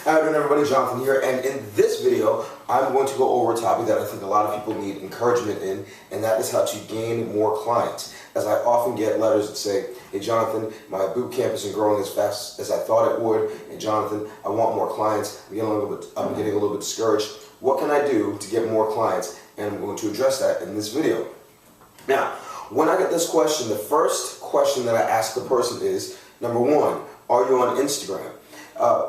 How you doing, everybody? Jonathan here, and in this video I'm going to go over a topic that I think a lot of people need encouragement in, and that is how to gain more clients. As I often get letters that say, hey Jonathan, my boot camp isn't growing as fast as I thought it would, and Jonathan, I want more clients, I'm getting a little bit discouraged. What can I do to get more clients? And I'm going to address that in this video. Now, when I get this question, the first question that I ask the person is, number one, are you on Instagram?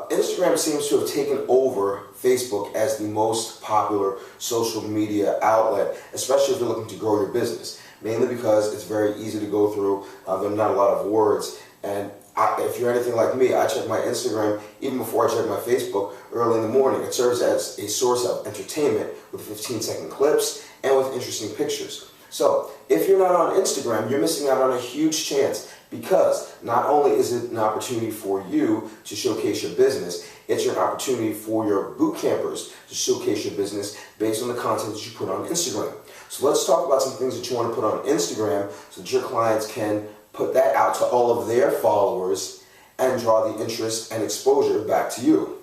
Instagram seems to have taken over Facebook as the most popular social media outlet, especially if you're looking to grow your business. Mainly because it's very easy to go through, there are not a lot of words, and if you're anything like me, I check my Instagram even before I check my Facebook early in the morning. It serves as a source of entertainment with 15-second clips and with interesting pictures. So if you're not on Instagram, you're missing out on a huge chance, because not only is it an opportunity for you to showcase your business, it's an opportunity for your boot campers to showcase your business based on the content that you put on Instagram. So let's talk about some things that you want to put on Instagram so that your clients can put that out to all of their followers and draw the interest and exposure back to you.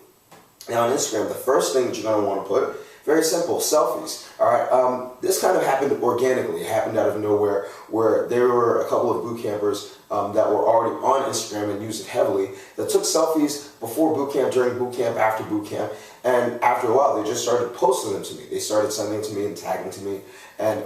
Now on Instagram, the first thing that you're going to want to put, very simple, selfies. All right, this kind of happened organically. It happened out of nowhere, where there were a couple of boot campers that were already on Instagram and used it heavily, that took selfies before boot camp, during boot camp, after boot camp, and after a while they just started posting them to me. They started sending to me and tagging to me, and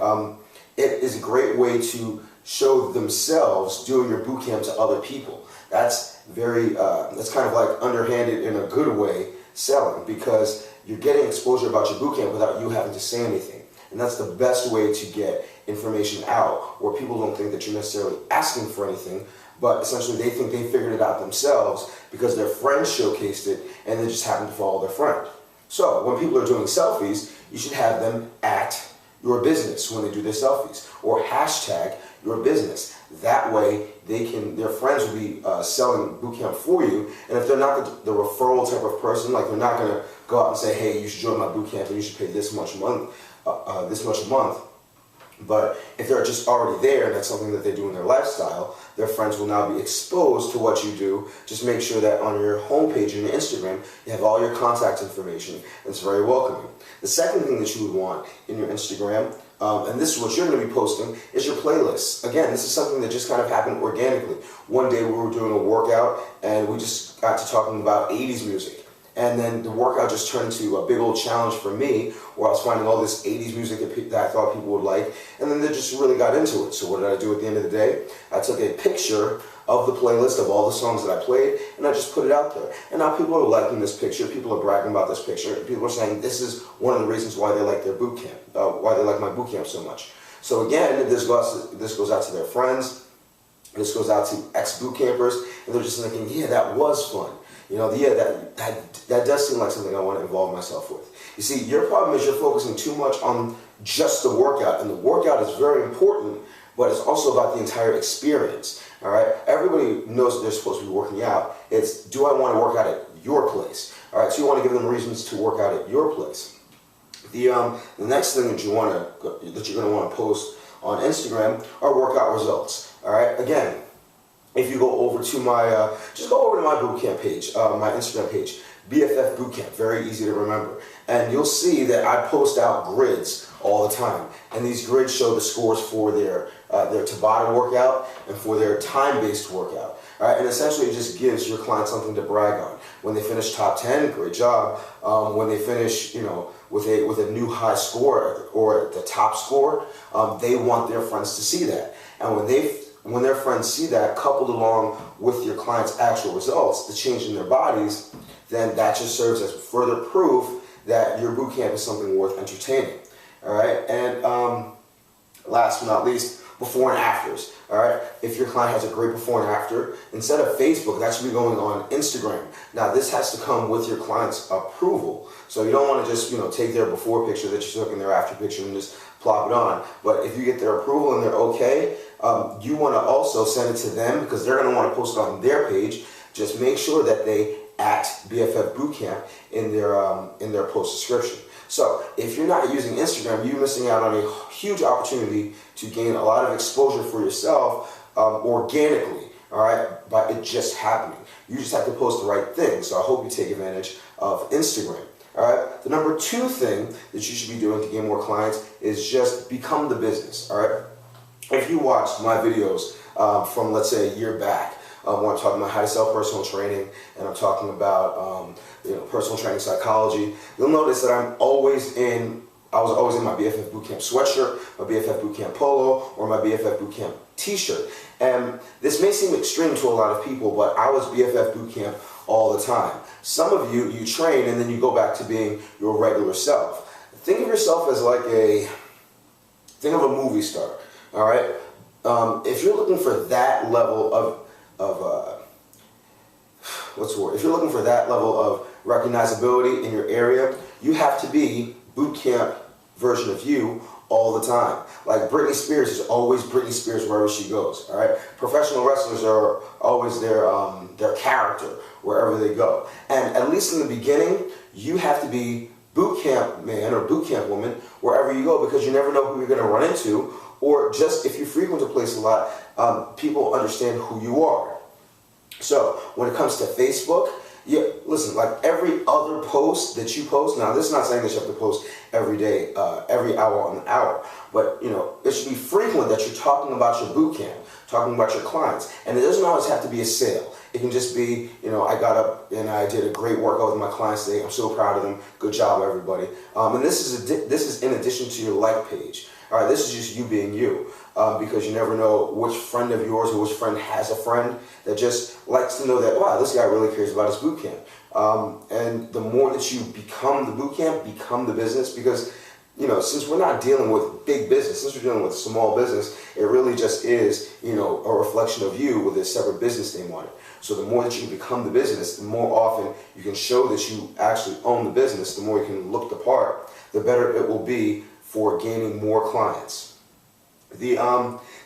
it is a great way to show themselves doing your boot camp to other people. That's that's kind of like underhanded in a good way selling, because you're getting exposure about your boot camp without you having to say anything. And that's the best way to get information out, where people don't think that you're necessarily asking for anything, but essentially they think they figured it out themselves because their friend showcased it and they just happen to follow their friend. So when people are doing selfies, you should have them at your business when they do their selfies, or hashtag your business. That way their friends will be selling bootcamp for you, and if they're not the referral type of person, like they're not going to go out and say, hey, you should join my bootcamp and you should pay this much a month. But if they're just already there and that's something that they do in their lifestyle, their friends will now be exposed to what you do. Just make sure that on your homepage and your Instagram, you have all your contact information, and it's very welcoming. The second thing that you would want in your Instagram, and this is what you're going to be posting, is your playlists. Again, this is something that just kind of happened organically. One day we were doing a workout and we just got to talking about 80s music. And then the workout just turned into a big old challenge for me, where I was finding all this 80s music that I thought people would like, and then they just really got into it. So what did I do at the end of the day? I took a picture of the playlist of all the songs that I played, and I just put it out there. And now people are liking this picture, people are bragging about this picture, and people are saying this is one of the reasons why they like their boot camp, why they like my boot camp so much. So again, this goes out to their friends, this goes out to ex-boot campers, and they're just thinking, yeah, that was fun. You know, yeah, that does seem like something I want to involve myself with. You see, your problem is you're focusing too much on just the workout, and the workout is very important, but it's also about the entire experience. All right, everybody knows that they're supposed to be working out. It's, do I want to work out at your place? All right, so you want to give them reasons to work out at your place. The next thing that you're going to want to post on Instagram are workout results. All right, again, if you go over to my, just go over to my bootcamp page, my Instagram page, BFF Bootcamp, very easy to remember. And you'll see that I post out grids all the time. And these grids show the scores for their Tabata workout and for their time-based workout. All right, and essentially it just gives your client something to brag on. When they finish top 10, great job. When they finish, you know, with a new high score or the top score, they want their friends to see that. And when their friends see that, coupled along with your client's actual results, the change in their bodies, then that just serves as further proof that your boot camp is something worth entertaining. All right, and last but not least, before and afters. All right, if your client has a great before and after, instead of Facebook, that should be going on Instagram. Now, this has to come with your client's approval. So you don't want to just, you know, take their before picture that you took and their after picture and just plop it on. But if you get their approval and they're okay, you want to also send it to them, because they're going to want to post it on their page. Just make sure that they at BFF Bootcamp in their post description. So if you're not using Instagram, you're missing out on a huge opportunity to gain a lot of exposure for yourself organically. all right, by it just happening. You just have to post the right thing. So I hope you take advantage of Instagram. All right. The number 2 thing that you should be doing to gain more clients is just become the business. All right. If you watched my videos from, let's say, a year back, when I'm talking about how to sell personal training, and I'm talking about personal training psychology, you'll notice that I was always in my BFF Bootcamp sweatshirt, my BFF Bootcamp polo, or my BFF Bootcamp t-shirt. And this may seem extreme to a lot of people, but I was BFF Bootcamp all the time. Some of you train and then you go back to being your regular self. Think of yourself as think of a movie star, all right? If you're looking for that level if you're looking for that level of recognizability in your area, you have to be bootcamp version of you all the time. Like Britney Spears is always Britney Spears wherever she goes. All right, professional wrestlers are always their character wherever they go. And at least in the beginning, you have to be boot camp man or boot camp woman wherever you go, because you never know who you're going to run into, or just if you frequent a place a lot, people understand who you are. So when it comes to Facebook, listen, like every other post that you post, now this is not saying that you have to post every day, every hour on the hour, but it should be frequent that you're talking about your boot camp, talking about your clients. And it doesn't always have to be a sale. It can just be, I got up and I did a great workout with my clients today. I'm so proud of them. Good job, everybody. And this is in addition to your like page. All right, this is just you being you, because you never know which friend of yours or which friend has a friend that just likes to know that, wow, this guy really cares about his boot camp. And the more that you become the boot camp, become the business, because since we're not dealing with big business, since we're dealing with small business, it really just is, a reflection of you with a separate business name on it. So the more that you become the business, the more often you can show that you actually own the business, the more you can look the part, the better it will be for gaining more clients. The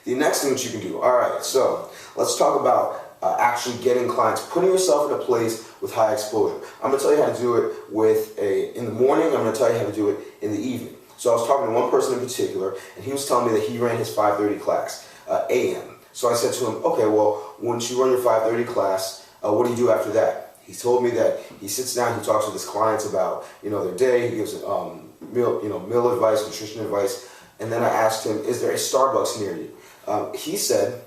next thing that you can do, all right, so let's talk about actually getting clients, putting yourself in a place with high exposure. I'm going to tell you how to do it in the morning. I'm going to tell you how to do it in the evening. So I was talking to one person in particular, and he was telling me that he ran his 5:30 class, a.m. So I said to him, okay, well, once you run your 5:30 class, what do you do after that? He told me that he sits down, he talks with his clients about, their day, he gives meal advice, nutrition advice, and then I asked him, is there a Starbucks near you? He said,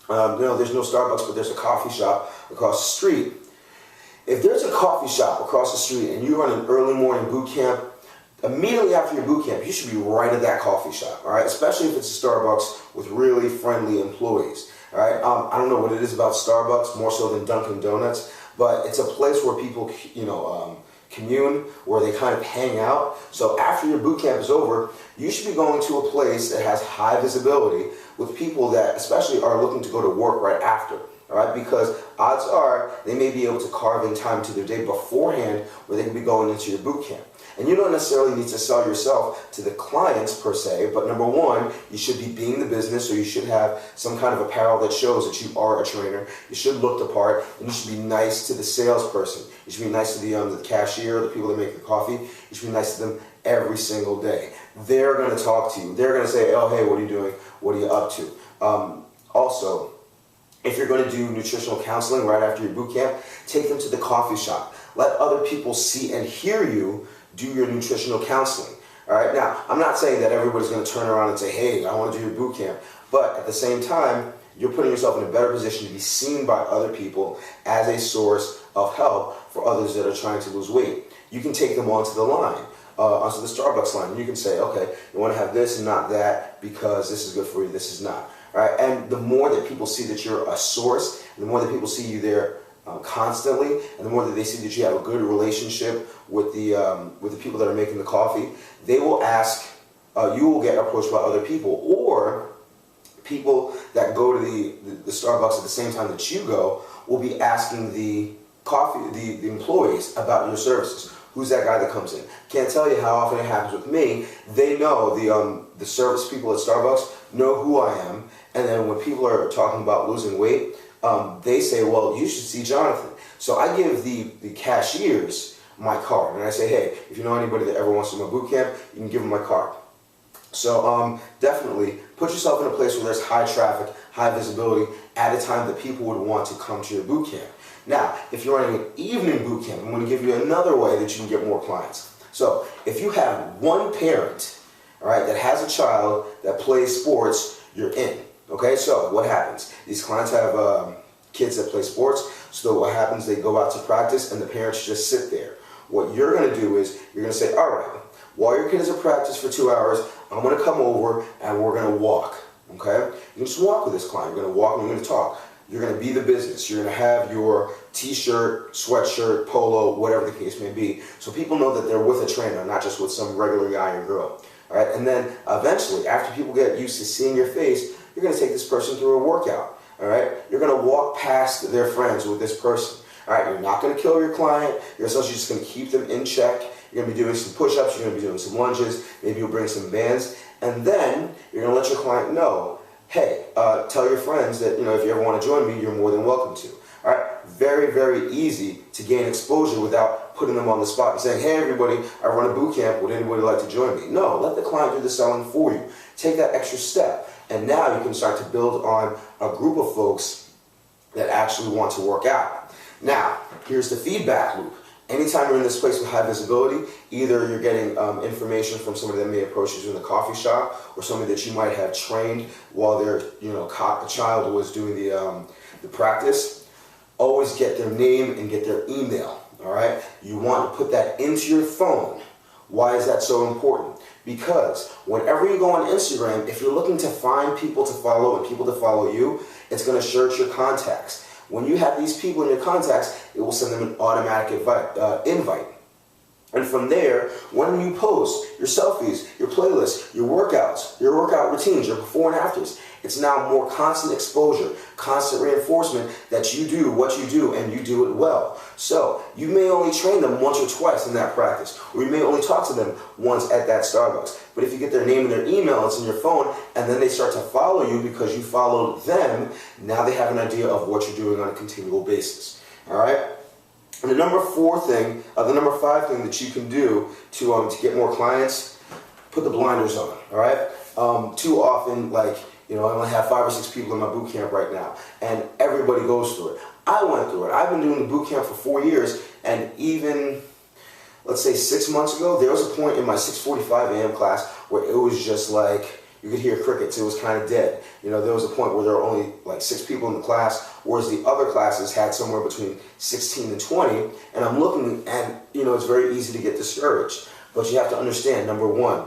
there's no Starbucks, but there's a coffee shop across the street. If there's a coffee shop across the street and you run an early morning boot camp, immediately after your boot camp, you should be right at that coffee shop, all right? Especially if it's a Starbucks with really friendly employees, all right? I don't know what it is about Starbucks, more so than Dunkin' Donuts, but it's a place where people, commune, where they kind of hang out. So after your boot camp is over, you should be going to a place that has high visibility with people that especially are looking to go to work right after. All right, because odds are they may be able to carve in time to their day beforehand where they can be going into your boot camp. And you don't necessarily need to sell yourself to the clients per se, but number one, you should be being the business, so you should have some kind of apparel that shows that you are a trainer. You should look the part, and you should be nice to the salesperson. You should be nice to the cashier, the people that make the coffee. You should be nice to them every single day. They're going to talk to you. They're going to say, oh, hey, what are you doing? What are you up to? Also, if you're going to do nutritional counseling right after your boot camp, take them to the coffee shop. Let other people see and hear you do your nutritional counseling. All right. Now, I'm not saying that everybody's going to turn around and say, hey, I want to do your boot camp. But at the same time, you're putting yourself in a better position to be seen by other people as a source of help for others that are trying to lose weight. You can take them onto the line, onto the Starbucks line. And you can say, okay, you want to have this and not that because this is good for you, this is not. All right. And the more that people see that you're a source, and the more that people see you there constantly, and the more that they see that you have a good relationship with the people that are making the coffee, they will ask, you will get approached by other people, or people that go to the Starbucks at the same time that you go will be asking the employees about your services. Who's that guy that comes in? Can't tell you how often it happens with me. They know, the service people at Starbucks know who I am, and then when people are talking about losing weight, they say, well, you should see Jonathan. So I give the cashiers my card, and I say, hey, if you know anybody that ever wants to do my boot camp, you can give them my card. So definitely put yourself in a place where there's high traffic, high visibility at a time that people would want to come to your boot camp. Now, if you're running an evening boot camp, I'm going to give you another way that you can get more clients. So if you have one parent, all right, that has a child that plays sports, you're in. Okay, so what happens? These clients have kids that play sports, so what happens, they go out to practice and the parents just sit there. What you're going to do is you're going to say, all right, while your kid is at practice for 2 hours, I'm going to come over and we're going to walk. Okay? You just walk with this client. You're going to walk and you're going to talk. You're going to be the business. You're going to have your t-shirt, sweatshirt, polo, whatever the case may be, so people know that they're with a trainer, not just with some regular guy or girl. All right? And then eventually, after people get used to seeing your face, you're going to take this person through a workout. All right? You're going to walk past their friends with this person. All right? You're not going to kill your client. You're essentially just going to keep them in check. You're going to be doing some push-ups. You're going to be doing some lunges. Maybe you'll bring some bands. And then you're going to let your client know, hey, tell your friends that, if you ever want to join me, you're more than welcome to. All right? Very, very easy to gain exposure without putting them on the spot and saying, hey, everybody, I run a boot camp. Would anybody like to join me? No, let the client do the selling for you. Take that extra step. And now you can start to build on a group of folks that actually want to work out. Now, here's the feedback loop. Anytime you're in this place with high visibility, either you're getting information from somebody that may approach you in the coffee shop, or somebody that you might have trained while their a child was doing the practice. Always get their name and get their email. All right, you want to put that into your phone. Why is that so important? Because whenever you go on Instagram, if you're looking to find people to follow and people to follow you, it's going to search your contacts. When you have these people in your contacts, it will send them an automatic invite. And from there, when you post your selfies, your playlists, your workouts, your workout routines, your before and afters, it's now more constant exposure, constant reinforcement that you do what you do and you do it well. So you may only train them once or twice in that practice, or you may only talk to them once at that Starbucks. But if you get their name and their email, it's in your phone, and then they start to follow you because you followed them, now they have an idea of what you're doing on a continual basis. All right? And the number five thing that you can do to get more clients, put the blinders on. All right. Too often, I only have 5 or 6 people in my boot camp right now, and everybody goes through it. I went through it. I've been doing the boot camp for 4 years, and even, let's say 6 months ago, there was a point in my 6:45 a.m. class where it was just like, you could hear crickets. It was kind of dead. There was a point where there were only 6 people in the class, whereas the other classes had somewhere between 16 and 20. And I'm looking, and it's very easy to get discouraged. But you have to understand, number one,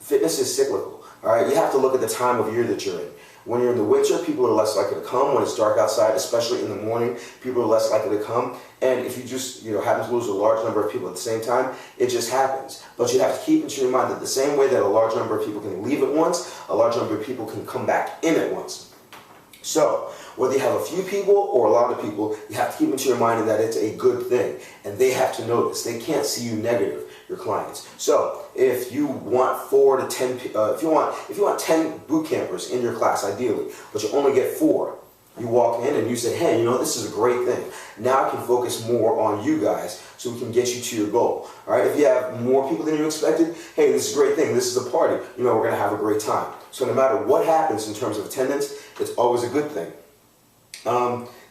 fitness is cyclical. All right, you have to look at the time of year that you're in. When you're in the winter, people are less likely to come. When it's dark outside, especially in the morning, people are less likely to come. And if you just, happen to lose a large number of people at the same time, it just happens. But you have to keep into your mind that the same way that a large number of people can leave at once, a large number of people can come back in at once. So, whether you have a few people or a lot of people, you have to keep into your mind that it's a good thing. And they have to know this. They can't see you negative, your clients. So, if you want 4 to 10, if you want 10 boot campers in your class, ideally, but you only get 4, you walk in and you say, hey, this is a great thing. Now I can focus more on you guys so we can get you to your goal. All right, if you have more people than you expected, hey, this is a great thing. This is a party. We're going to have a great time. So no matter what happens in terms of attendance, it's always a good thing.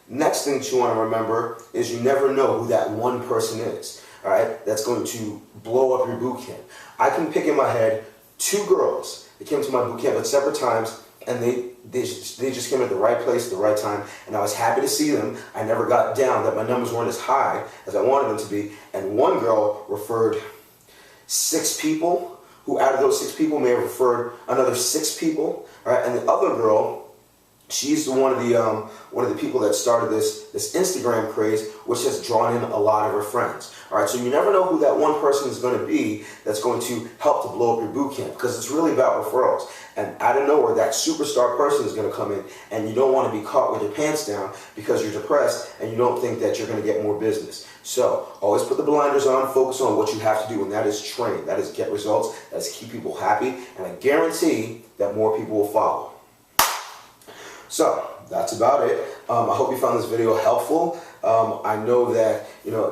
Next thing that you want to remember is you never know who that one person is. All right, that's going to blow up your boot camp. I can pick in my head 2 girls that came to my boot camp at separate times, and they just came at the right place at the right time, and I was happy to see them. I never got down that my numbers weren't as high as I wanted them to be, and one girl referred 6 people, who out of those 6 people may have referred another 6 people, all right, and the other girl, she's one of the people that started this Instagram craze, which has drawn in a lot of her friends. All right, so you never know who that one person is going to be that's going to help to blow up your boot camp, because it's really about referrals. And out of nowhere, that superstar person is going to come in, and you don't want to be caught with your pants down because you're depressed and you don't think that you're going to get more business. So always put the blinders on, focus on what you have to do, and that is train, that is get results, that is keep people happy, and I guarantee that more people will follow. So that's about it. I hope you found this video helpful. I know that,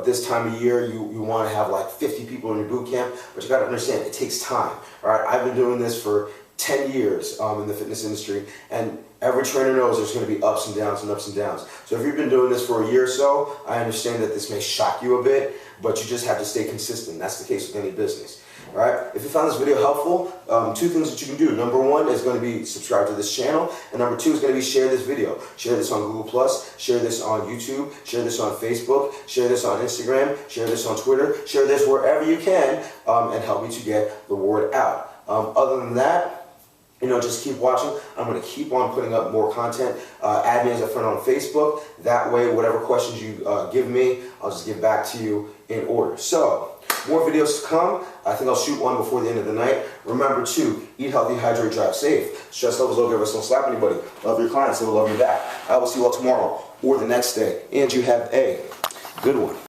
this time of year you want to have like 50 people in your boot camp, but you got to understand it takes time. All right, I've been doing this for 10 years in the fitness industry, and every trainer knows there's going to be ups and downs and ups and downs. So if you've been doing this for a year or so, I understand that this may shock you a bit, but you just have to stay consistent. That's the case with any business. All right. If you found this video helpful, two things that you can do. Number one is going to be subscribe to this channel, and number two is going to be share this video. Share this on Google+, share this on YouTube, share this on Facebook, share this on Instagram, share this on Twitter, share this wherever you can, and help me to get the word out. Other than that, just keep watching. I'm going to keep on putting up more content. Add me as a friend on Facebook. That way, whatever questions you give me, I'll just get back to you in order. So, more videos to come. I think I'll shoot one before the end of the night. Remember to eat healthy, hydrate, drive safe. Stress levels low, give us, don't slap anybody. Love your clients, they will love you back. I will see you all tomorrow or the next day. And you have a good one.